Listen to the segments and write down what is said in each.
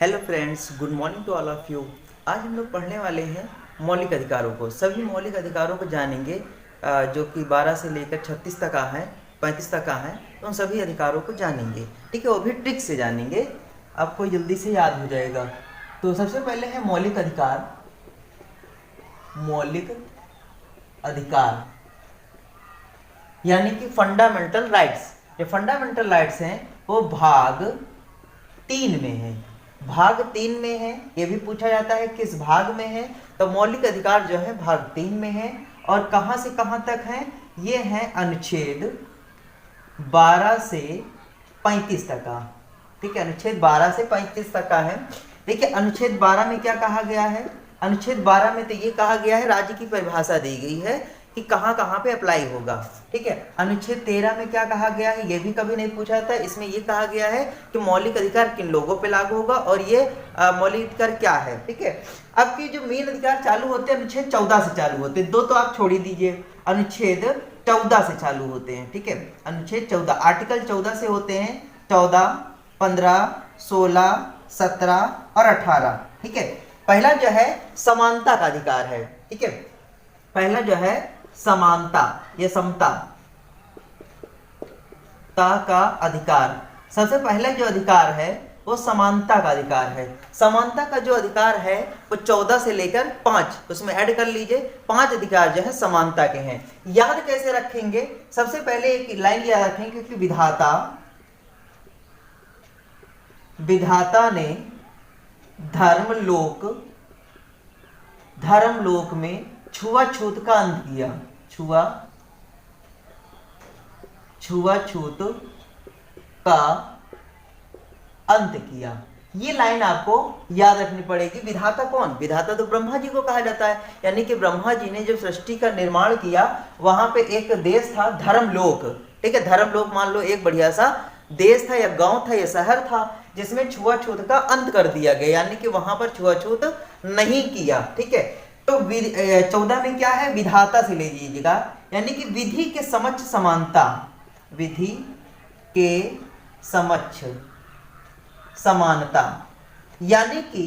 Hello friends, good morning to all of you. आज हम लोग पढ़ने वाले हैं मौलिक अधिकारों को। सभी मौलिक अधिकारों को जानेंगे जो कि 12 से लेकर 36 तक का है, 35 तक का है। तो उन सभी अधिकारों को जानेंगे, ठीक है। वो भी ट्रिक से जानेंगे, आपको जल्दी से याद हो जाएगा। तो सबसे पहले है मौलिक अधिकार। मौलिक अधिकार यानी कि फंडामेंटल राइट्स। जो फंडामेंटल राइट्स हैं वो भाग 3 में है। भाग 3 में है, ये भी पूछा जाता है किस भाग में है। तो मौलिक अधिकार जो है भाग 3 में है। और कहां से कहां तक है? ये है अनुच्छेद 12 से 35 तक का, ठीक है। अनुच्छेद 12 से 35 तक का है। देखिए अनुच्छेद 12 में क्या कहा गया है? अनुच्छेद 12 में तो ये कहा गया है, राज्य की परिभाषा दी गई है कि कहां कहां पे अप्लाई होगा, ठीक है। अनुच्छेद 13 में क्या कहा गया है? ये भी कभी नहीं पूछा था। इसमें ये कहा गया है कि मौलिक अधिकार किन लोगों पे लागू होगा और ये मौलिक अधिकार क्या है, ठीक है। अब की जो मेन अधिकार चालू होते हैं अनुच्छेद 14 से चालू होते हैं। 2 तो आप छोड़ ही दीजिए, अनुच्छेद 14 से चालू होते हैं, ठीक है। अनुच्छेद 14 आर्टिकल 14 से होते हैं। 14, 15, 16, 17 और 18, ठीक है। पहला जो है समानता का अधिकार है, ठीक है। पहला जो है समानता या समता का अधिकार। सबसे पहला जो अधिकार है वो समानता का अधिकार है। समानता का जो अधिकार है वो 14 से लेकर 5, उसमें ऐड कर लीजिए, 5 अधिकार जो है समानता के हैं। याद कैसे रखेंगे? सबसे पहले एक लाइन याद रखेंगे, क्योंकि विधाता ने धर्मलोक में छुआछूत का अंत किया। छुआछूत का अंत किया। ये लाइन आपको याद रखनी पड़ेगी। विधाता कौन? विधाता तो ब्रह्मा जी को कहा जाता है। यानी कि ब्रह्मा जी ने जब सृष्टि का निर्माण किया, वहां पे एक देश था धर्मलोक, ठीक है। धर्मलोक मान लो एक बढ़िया सा देश था या गांव था या शहर था, जिसमें छुआछूत का अंत कर दिया गया, यानी कि वहां पर छुआछूत नहीं किया, ठीक है। तो 14 में क्या है? विधाता से ले लीजिएगा, यानी कि विधि के समक्ष समानता। विधि के समक्ष समानता यानी कि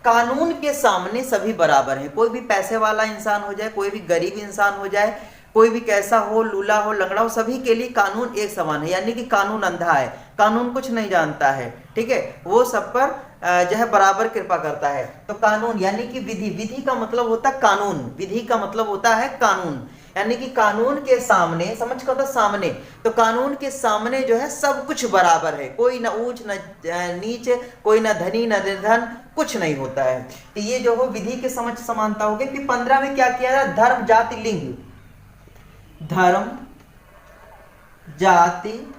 कानून के सामने सभी बराबर हैं। कोई भी पैसे वाला इंसान हो जाए, कोई भी गरीब इंसान हो जाए, कोई भी कैसा हो, लूला हो, लंगड़ा हो, सभी के लिए कानून एक समान है। यानी कि कानून अंधा है, कानून कुछ नहीं जानता है, ठीक है। वो सब पर जो है बराबर कृपा करता है। तो कानून यानी कि विधि का मतलब होता है कानून। विधि का मतलब होता है कानून, यानी कि कानून के सामने, समझ का होता सामने, तो कानून के सामने जो है सब कुछ बराबर है। कोई ना ऊंच न नीच, कोई ना धनी न निर्धन, कुछ नहीं होता है। तो ये जो हो विधि के समक्ष समानता हो गई। फिर 15 में क्या किया था? धर्म जाति लिंग, धर्म जाति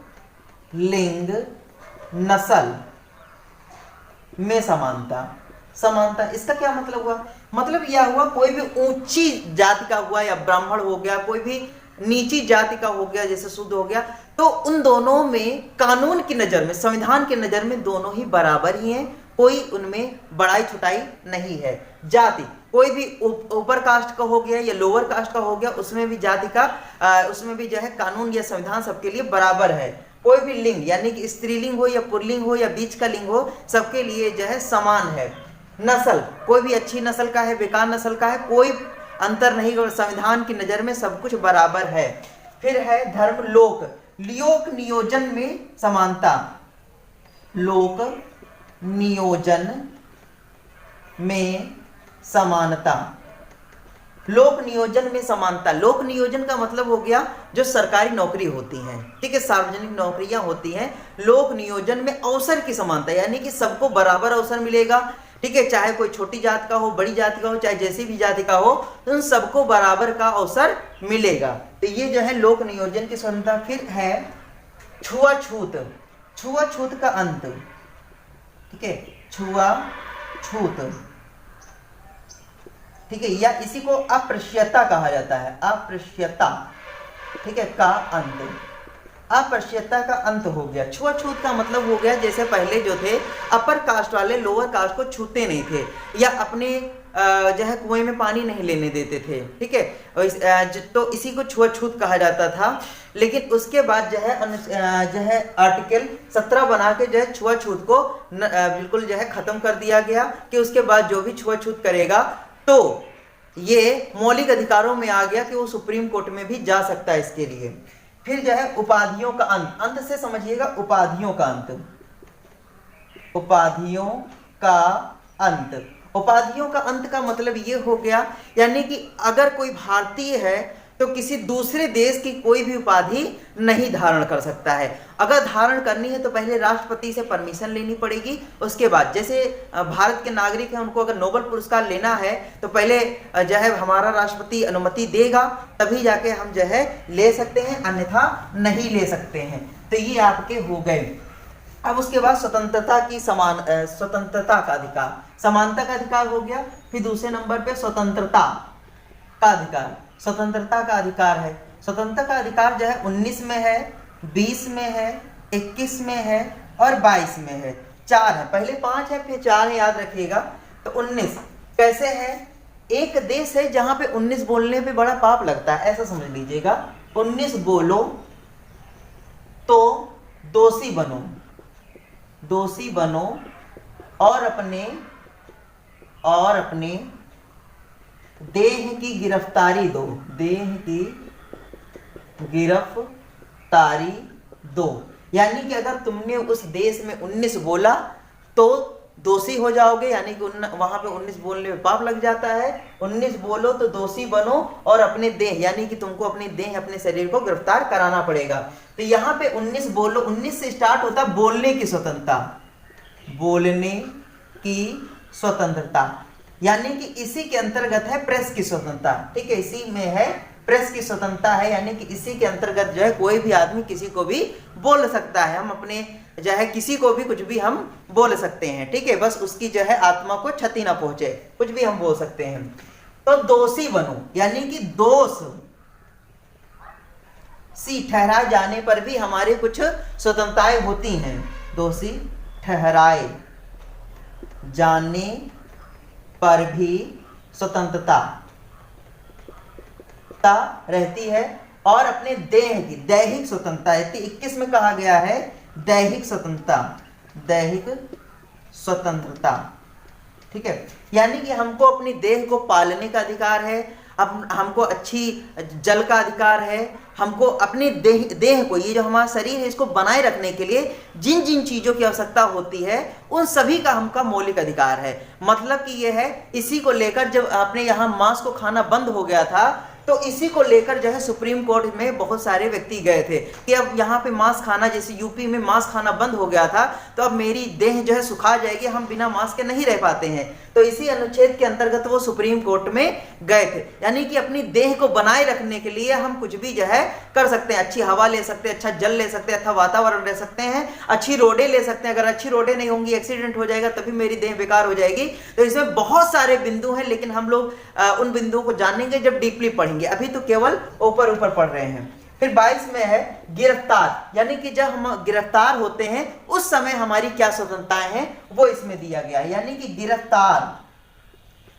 लिंग नस्ल में समानता। इसका क्या मतलब हुआ? मतलब यह हुआ कोई भी ऊंची जाति का हुआ या ब्राह्मण हो गया, कोई भी नीची जाति का हो गया जैसे शूद्र हो गया, तो उन दोनों में कानून की नजर में, संविधान की नजर में दोनों ही बराबर ही हैं। कोई उनमें बड़ाई छुटाई नहीं है। जाति कोई भी ऊपर कास्ट का हो गया या लोअर कास्ट का हो गया, उसमें भी जाति का उसमें भी जो है कानून या संविधान सबके लिए बराबर है। कोई भी लिंग यानी कि स्त्रीलिंग हो या पुल्लिंग हो या बीच का लिंग हो, सबके लिए जो है समान है। नस्ल कोई भी अच्छी नस्ल का है, बेकार नस्ल का है, कोई अंतर नहीं और संविधान की नजर में सब कुछ बराबर है। फिर है धर्म लोक नियोजन में समानता। लोक नियोजन में समानता। लोक नियोजन में समानता। लोक नियोजन का मतलब हो गया जो सरकारी नौकरी होती हैं, ठीक है, सार्वजनिक नौकरियां होती हैं। लोक नियोजन में अवसर की समानता, यानी कि सबको बराबर अवसर मिलेगा, ठीक है। चाहे कोई छोटी जात का हो, बड़ी जाति का हो, चाहे जैसी भी जाति का हो, तो उन सबको बराबर का अवसर मिलेगा। तो ये जो है लोक नियोजन की समानता। फिर है छुआछूत का अंत, ठीक है। छुआछूत, ठीक है, या इसी को अस्पृश्यता कहा जाता है। अस्पृश्यता, ठीक है, का अंत। अस्पृश्यता का अंत हो गया। छुआछूत का मतलब हो गया जैसे पहले जो थे अपर कास्ट वाले लोअर कास्ट को छूते नहीं थे, या अपने जो है कुएं में पानी नहीं लेने देते थे, ठीक है। तो इसी को छुआछूत कहा जाता था। लेकिन उसके बाद जो है आर्टिकल 17 बना के जो है छुआछूत को बिल्कुल जो है खत्म कर दिया गया कि उसके बाद जो भी छुआछूत करेगा तो ये मौलिक अधिकारों में आ गया कि वो सुप्रीम कोर्ट में भी जा सकता है इसके लिए। फिर जो है उपाधियों का अंत, अंत से समझिएगा उपाधियों का अंत, उपाधियों का अंत। उपाधियों का अंत का मतलब ये हो गया, यानी कि अगर कोई भारतीय है तो किसी दूसरे देश की कोई भी उपाधि नहीं धारण कर सकता है। अगर धारण करनी है तो पहले राष्ट्रपति से परमिशन लेनी पड़ेगी। उसके बाद जैसे भारत के नागरिक हैं, उनको अगर नोबेल पुरस्कार लेना है तो पहले जो है हमारा राष्ट्रपति अनुमति देगा, तभी जाके हम जो है ले सकते हैं, अन्यथा नहीं ले सकते हैं। तो ये आपके हो गए। अब उसके बाद स्वतंत्रता स्वतंत्रता का अधिकार, समानता का अधिकार हो गया। फिर दूसरे नंबर पे स्वतंत्रता का अधिकार, स्वतंत्रता का अधिकार है। स्वतंत्रता का अधिकार जो है 19 में है, 20 में है, 21 में है और 22 में है। 4 है, पहले 5 है फिर 4 है, याद रखिएगा। तो 19 कैसे है? एक देश है जहां पे 19 बोलने पे बड़ा पाप लगता है, ऐसा समझ लीजिएगा। 19 बोलो तो दोषी बनो, दोषी बनो और अपने देह की गिरफ्तारी दो, देह की गिरफ्तारी दो। यानी कि अगर तुमने उस देश में 19 बोला तो दोषी हो जाओगे, यानी कि वहां पे 19 बोलने में पाप लग जाता है। 19 बोलो तो दोषी बनो और अपने देह, यानी कि तुमको अपनी देह, अपने शरीर को गिरफ्तार कराना पड़ेगा। तो यहाँ पे 19 बोलो, 19 से स्टार्ट होता है बोलने की स्वतंत्रता, बोलने की स्वतंत्रता, यानी कि इसी के अंतर्गत है प्रेस की स्वतंत्रता, ठीक है। इसी में है प्रेस की स्वतंत्रता है, यानी कि इसी के अंतर्गत जो है कोई भी आदमी किसी को भी बोल सकता है। हम अपने जो है किसी को भी कुछ भी हम बोल सकते हैं, ठीक है। बस उसकी जो है आत्मा को क्षति ना पहुंचे, कुछ भी हम बोल सकते हैं। तो दोषी बनो, यानी कि दोष सी ठहराए जाने पर भी हमारे कुछ स्वतंत्रताएं होती हैं। दोषी ठहराए जाने पर भी स्वतंत्रता रहती है। और अपने देह की दैहिक स्वतंत्रता, 21 में कहा गया है दैहिक स्वतंत्रता, दैहिक स्वतंत्रता, ठीक है। यानी कि हमको अपनी देह को पालने का अधिकार है, अब हमको अच्छी जल का अधिकार है, हमको अपने देह को, ये जो हमारा शरीर है, इसको बनाए रखने के लिए जिन जिन चीज़ों की आवश्यकता होती है उन सभी का हमका मौलिक अधिकार है। मतलब कि ये है, इसी को लेकर जब अपने यहाँ मांस को खाना बंद हो गया था तो इसी को लेकर जो है सुप्रीम कोर्ट में बहुत सारे व्यक्ति गए थे कि अब यहाँ पे मांस खाना, जैसे यूपी में मांस खाना बंद हो गया था तो अब मेरी देह जो है सुखा जाएगी, हम बिना मांस के नहीं रह पाते हैं। तो इसी अनुच्छेद के अंतर्गत वो सुप्रीम कोर्ट में गए थे। यानी कि अपनी देह को बनाए रखने के लिए हम कुछ भी जो है कर सकते हैं, अच्छी हवा ले सकते हैं, अच्छा जल ले सकते हैं, अच्छा वातावरण ले सकते हैं, अच्छी रोडें ले सकते हैं। अगर अच्छी रोडें नहीं होंगी, एक्सीडेंट हो जाएगा, तभी मेरी देह बेकार हो जाएगी। तो इसमें बहुत सारे बिंदु हैं, लेकिन हम लोग उन बिंदुओं को जानेंगे जब डीपली पढ़ेंगे, अभी तो केवल ऊपर ऊपर पढ़ रहे हैं। फिर 22 में है गिरफ्तार, यानी कि जब हम गिरफ्तार होते हैं उस समय हमारी क्या स्वतंत्रताएं हैं वो इसमें दिया गया है। यानी कि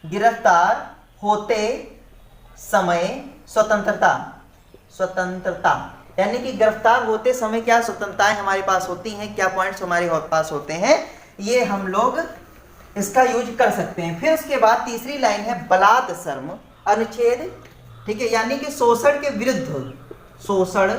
गिरफ्तार होते समय स्वतंत्रता, यानी कि गिरफ्तार होते समय क्या स्वतंत्रताएं हमारे पास होती हैं, क्या पॉइंट्स हमारे पास होते हैं, ये हम लोग इसका यूज कर सकते हैं। फिर उसके बाद तीसरी लाइन है बलात्सर्म अनुच्छेद, ठीक है, यानी कि शोषण के विरुद्ध, शोषण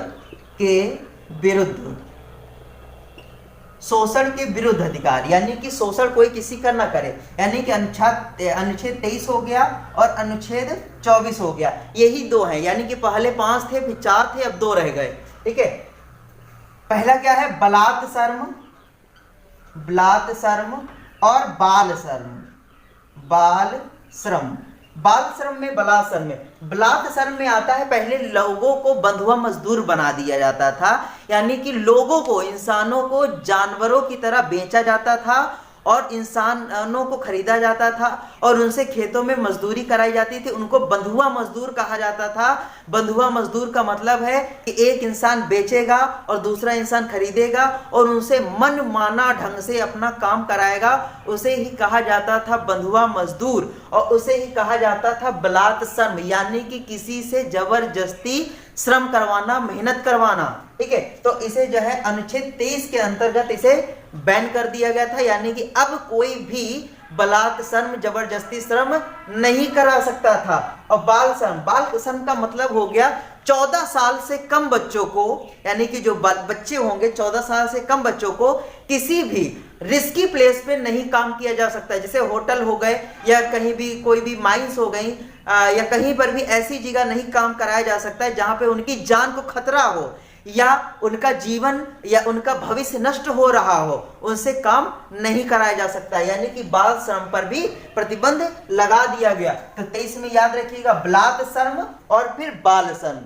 के विरुद्ध अधिकार, यानी कि शोषण कोई किसी का ना करे। यानी कि अनुच्छेद 23 हो गया और अनुच्छेद 24 हो गया, यही दो हैं। यानी कि पहले 5 थे, फिर 4 थे, अब 2 रह गए, ठीक है। पहला क्या है? बलात्सर्म और बालश्रम में बलात्सर्म में आता है, पहले लोगों को बंधुआ मजदूर बना दिया जाता था, यानी कि लोगों को, इंसानों को जानवरों की तरह बेचा जाता था और इंसानों को खरीदा जाता था और उनसे खेतों में मजदूरी कराई जाती थी। उनको बंधुआ मजदूर कहा जाता था। बंधुआ मजदूर का मतलब है कि एक इंसान बेचेगा और दूसरा इंसान खरीदेगा और उनसे मन माना ढंग से अपना काम कराएगा, उसे ही कहा जाता था बंधुआ मजदूर। और उसे ही कहा जाता था बलात श्रम, यानी कि किसी से जबरदस्ती श्रम करवाना, मेहनत करवाना। ठीक है, तो इसे जो है अनुच्छेद 23 के अंतर्गत इसे बैन कर दिया गया था, यानी कि अब कोई भी बलात् श्रम, जबरदस्ती श्रम नहीं करा सकता था। और बाल श्रम का मतलब हो गया 14 साल से कम बच्चों को, यानी कि जो बच्चे होंगे 14 साल से कम बच्चों को किसी भी रिस्की प्लेस पे नहीं काम किया जा सकता है। जैसे होटल हो गए या कहीं भी कोई भी माइंस हो गई या कहीं पर भी ऐसी जगह नहीं काम कराया जा सकता है जहां पे उनकी जान को खतरा हो या उनका जीवन या उनका भविष्य नष्ट हो रहा हो, उनसे काम नहीं कराया जा सकता, यानी कि बाल श्रम पर भी प्रतिबंध लगा दिया गया। तो 23 में याद रखिएगा बलात् श्रम और फिर बाल श्रम।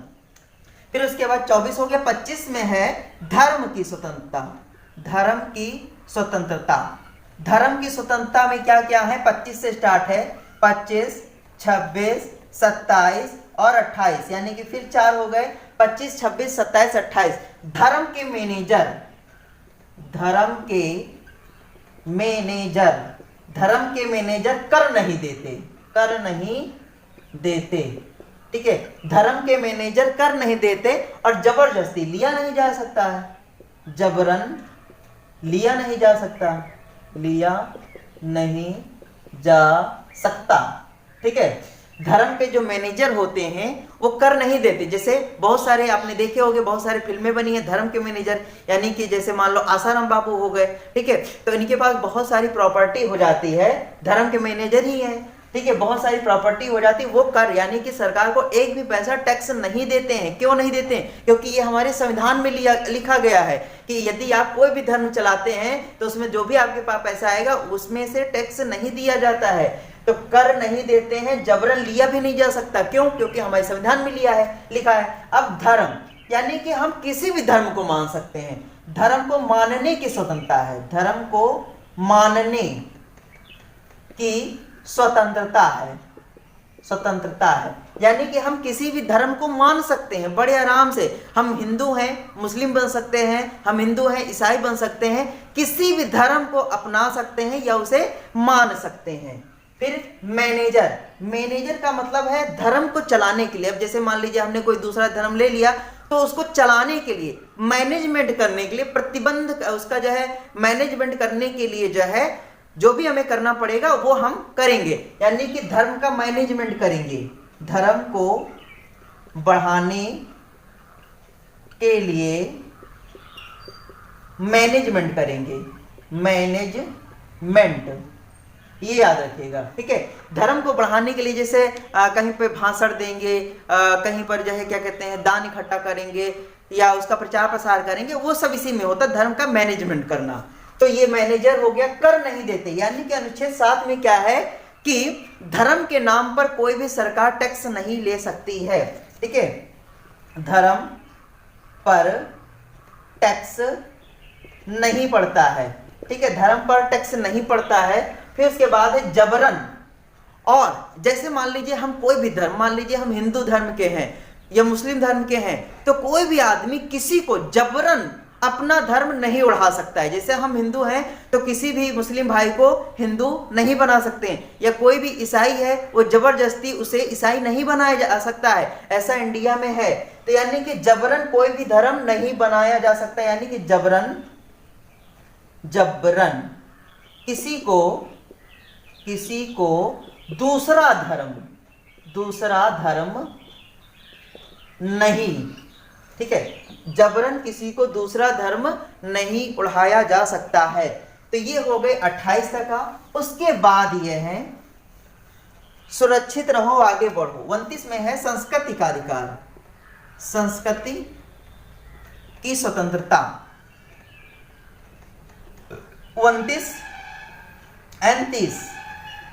फिर उसके बाद 24 हो गया। 25 में है धर्म की स्वतंत्रता। धर्म की स्वतंत्रता, धर्म की स्वतंत्रता में क्या क्या है? 25 से स्टार्ट है, 25, 26, 27 और 28, यानी कि फिर 4 हो गए, 25, 26, 27, 28। धर्म के मैनेजर, धर्म के मैनेजर, धर्म के मैनेजर कर नहीं देते, कर नहीं देते। ठीक है, धर्म के मैनेजर कर नहीं देते और जबरदस्ती लिया नहीं जा सकता है, जबरन लिया नहीं जा सकता, लिया नहीं जा सकता। ठीक है, धर्म के जो मैनेजर होते हैं वो कर नहीं देते। जैसे बहुत सारे आपने देखे होंगे, बहुत सारी फिल्में बनी हैं धर्म के मैनेजर, यानी कि जैसे मान लो आसाराम बापू हो गए। ठीक है, तो इनके पास बहुत सारी प्रॉपर्टी हो जाती है, धर्म के मैनेजर ही हैं। ठीक है, बहुत सारी प्रॉपर्टी हो जाती है, वो कर यानी कि सरकार को एक भी पैसा टैक्स नहीं देते हैं। क्यों नहीं देते हैं? क्योंकि ये हमारे संविधान में लिखा गया है कि यदि आप कोई भी धर्म चलाते हैं तो उसमें जो भी आपके पास पैसा आएगा उसमें से टैक्स नहीं दिया जाता है। तो कर नहीं देते हैं, जबरन लिया भी नहीं जा सकता। क्यों? क्योंकि हमारे संविधान में लिखा है। अब धर्म यानी कि हम किसी भी धर्म को मान सकते हैं, धर्म को मानने की स्वतंत्रता है, धर्म को मानने की स्वतंत्रता है, स्वतंत्रता है, यानी कि हम किसी भी धर्म को मान सकते हैं बड़े आराम से। हम हिंदू हैं, मुस्लिम बन सकते हैं, हम हिंदू हैं, ईसाई बन सकते हैं, किसी भी धर्म को अपना सकते हैं या उसे मान सकते हैं। फिर मैनेजर, मैनेजर का मतलब है धर्म को चलाने के लिए। अब जैसे मान लीजिए हमने कोई दूसरा धर्म ले लिया तो उसको चलाने के लिए, मैनेजमेंट करने के लिए, प्रतिबंध उसका जो है मैनेजमेंट करने के लिए जो है जो भी हमें करना पड़ेगा वो हम करेंगे, यानी कि धर्म का मैनेजमेंट करेंगे, धर्म को बढ़ाने के लिए मैनेजमेंट करेंगे, मैनेजमेंट, ये याद रखिएगा। ठीक है, धर्म को बढ़ाने के लिए जैसे कहीं पे भाषण देंगे, कहीं पर जो है क्या कहते हैं दान इकट्ठा करेंगे या उसका प्रचार प्रसार करेंगे, वो सब इसी में होता है धर्म का मैनेजमेंट करना। तो ये मैनेजर हो गया, कर नहीं देते, यानी कि अनुच्छेद 7 में क्या है कि धर्म के नाम पर कोई भी सरकार टैक्स नहीं ले सकती है। ठीक है, धर्म पर टैक्स नहीं पड़ता है। ठीक है, धर्म पर टैक्स नहीं पड़ता है। फिर उसके बाद है जबरन, और जैसे मान लीजिए हम कोई भी धर्म, मान लीजिए हम हिंदू धर्म के हैं या मुस्लिम धर्म के हैं, तो कोई भी आदमी किसी को जबरन अपना धर्म नहीं उड़ा सकता है। जैसे हम हिंदू हैं तो किसी भी मुस्लिम भाई को हिंदू नहीं बना सकते हैं, या कोई भी ईसाई है वो जबरदस्ती उसे ईसाई नहीं बनाया जा सकता है, ऐसा इंडिया में है। तो यानी कि जबरन कोई भी धर्म नहीं बनाया जा सकता, यानी कि जबरन किसी को दूसरा धर्म नहीं, ठीक है, जबरन किसी को दूसरा धर्म नहीं उड़ाया जा सकता है। तो ये हो गए 28 तक का। उसके बाद ये है सुरक्षित रहो आगे बढ़ो। 29 में है संस्कृति का अधिकार, संस्कृति की स्वतंत्रता। 29 और 30,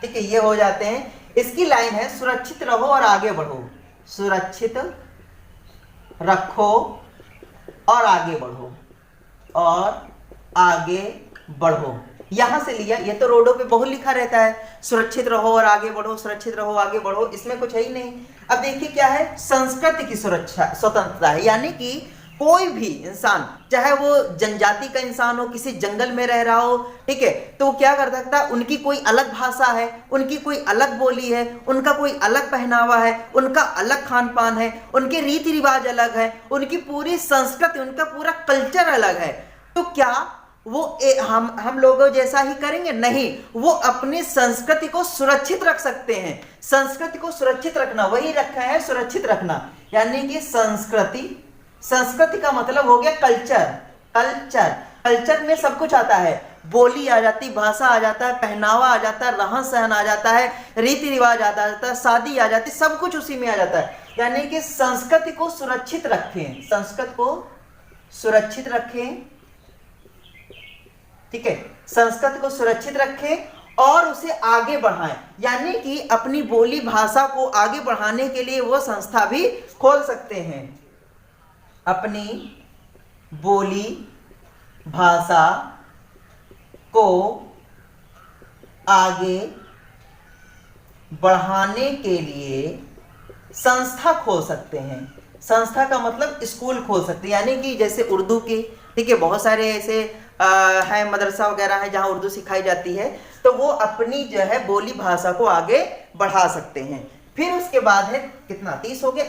ठीक है, ये हो जाते हैं। इसकी लाइन है सुरक्षित रहो और आगे बढ़ो, सुरक्षित रखो और आगे बढ़ो, और आगे बढ़ो। यहां से लिया। ये तो रोडों पे बहुत लिखा रहता है, सुरक्षित रहो और आगे बढ़ो, सुरक्षित रहो आगे बढ़ो, इसमें कुछ है ही नहीं। अब देखिए क्या है, संस्कृति की सुरक्षा स्वतंत्रता है, यानी कि कोई भी इंसान, चाहे वो जनजाति का इंसान हो, किसी जंगल में रह रहा हो, ठीक है, तो वो क्या कर सकता है, उनकी कोई अलग भाषा है, उनकी कोई अलग बोली है, उनका कोई अलग पहनावा है, उनका अलग खान पान है, उनके रीति रिवाज अलग है, उनकी पूरी संस्कृति, उनका पूरा कल्चर अलग है। तो क्या वो हम लोगों जैसा ही करेंगे? नहीं, वो अपनी संस्कृति को सुरक्षित रख सकते हैं। संस्कृति को सुरक्षित रखना, वही रखा है सुरक्षित रखना, यानी कि संस्कृति का मतलब हो गया कल्चर। कल्चर में सब कुछ आता है, बोली आ जाती, भाषा आ जाता है, पहनावा आ जाता है, रहन सहन आ जाता है, रीति रिवाज आ जाता है, शादी आ जाती, सब कुछ उसी में आ जाता है। यानी कि संस्कृति को सुरक्षित रखें, संस्कृति को सुरक्षित रखें, ठीक है, संस्कृति को सुरक्षित रखें और उसे आगे बढ़ाएं। यानी कि अपनी बोली भाषा को आगे बढ़ाने के लिए वो संस्था भी खोल सकते हैं। अपनी बोली भाषा को आगे बढ़ाने के लिए संस्था खोल सकते हैं। संस्था का मतलब स्कूल खोल सकते हैं, यानी कि जैसे उर्दू के, ठीक है, बहुत सारे ऐसे है मदरसा वगैरह है जहां उर्दू सिखाई जाती है, तो वो अपनी जो है बोली भाषा को आगे बढ़ा सकते हैं। फिर उसके बाद है कितना, 30 हो गया,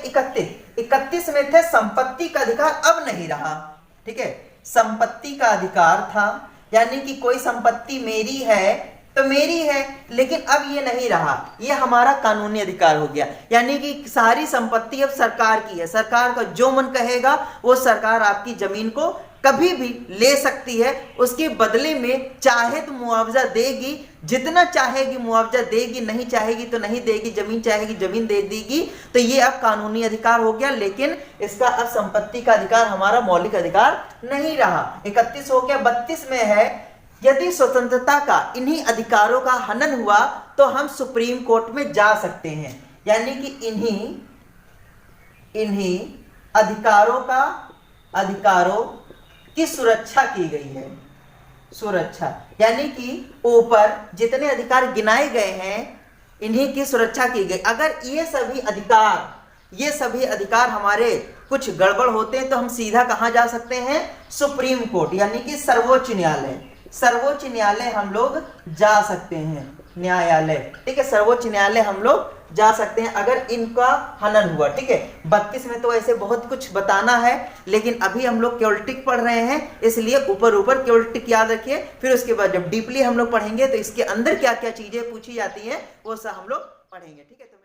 31 में थे संपत्ति का अधिकार, अब नहीं रहा, ठीक है, संपत्ति का अधिकार था, यानी कि कोई संपत्ति मेरी है तो मेरी है, लेकिन अब ये नहीं रहा, ये हमारा कानूनी अधिकार हो गया। यानी कि सारी संपत्ति अब सरकार की है, सरकार का जो मन कहेगा वो सरकार आपकी जमीन को कभी भी ले सकती है, उसके बदले में चाहे तो मुआवजा देगी, जितना चाहेगी मुआवजा देगी, नहीं चाहेगी तो नहीं देगी, जमीन चाहेगी जमीन दे देगी। तो ये अब कानूनी अधिकार हो गया, लेकिन इसका अब संपत्ति का अधिकार हमारा मौलिक अधिकार नहीं रहा। 31 हो गया। 32 में है, यदि स्वतंत्रता का इन्हीं अधिकारों का हनन हुआ तो हम सुप्रीम कोर्ट में जा सकते हैं। यानी कि इन्हीं अधिकारों की सुरक्षा की गई है। सुरक्षा यानी कि ऊपर जितने अधिकार गिनाए गए हैं इन्हीं की सुरक्षा की गई। अगर ये सभी अधिकार हमारे कुछ गड़बड़ होते हैं तो हम सीधा कहां जा सकते हैं, सुप्रीम कोर्ट, यानी कि सर्वोच्च न्यायालय हम लोग जा सकते हैं, न्यायालय, ठीक है, सर्वोच्च न्यायालय हम लोग जा सकते हैं अगर इनका हनन हुआ, ठीक है। 32 में तो ऐसे बहुत कुछ बताना है, लेकिन अभी हम लोग केवल टिक पढ़ रहे हैं, इसलिए ऊपर केवल टिक याद रखिए। फिर उसके बाद जब डीपली हम लोग पढ़ेंगे तो इसके अंदर क्या क्या चीजें पूछी जाती हैं वो सब हम लोग पढ़ेंगे, ठीक है।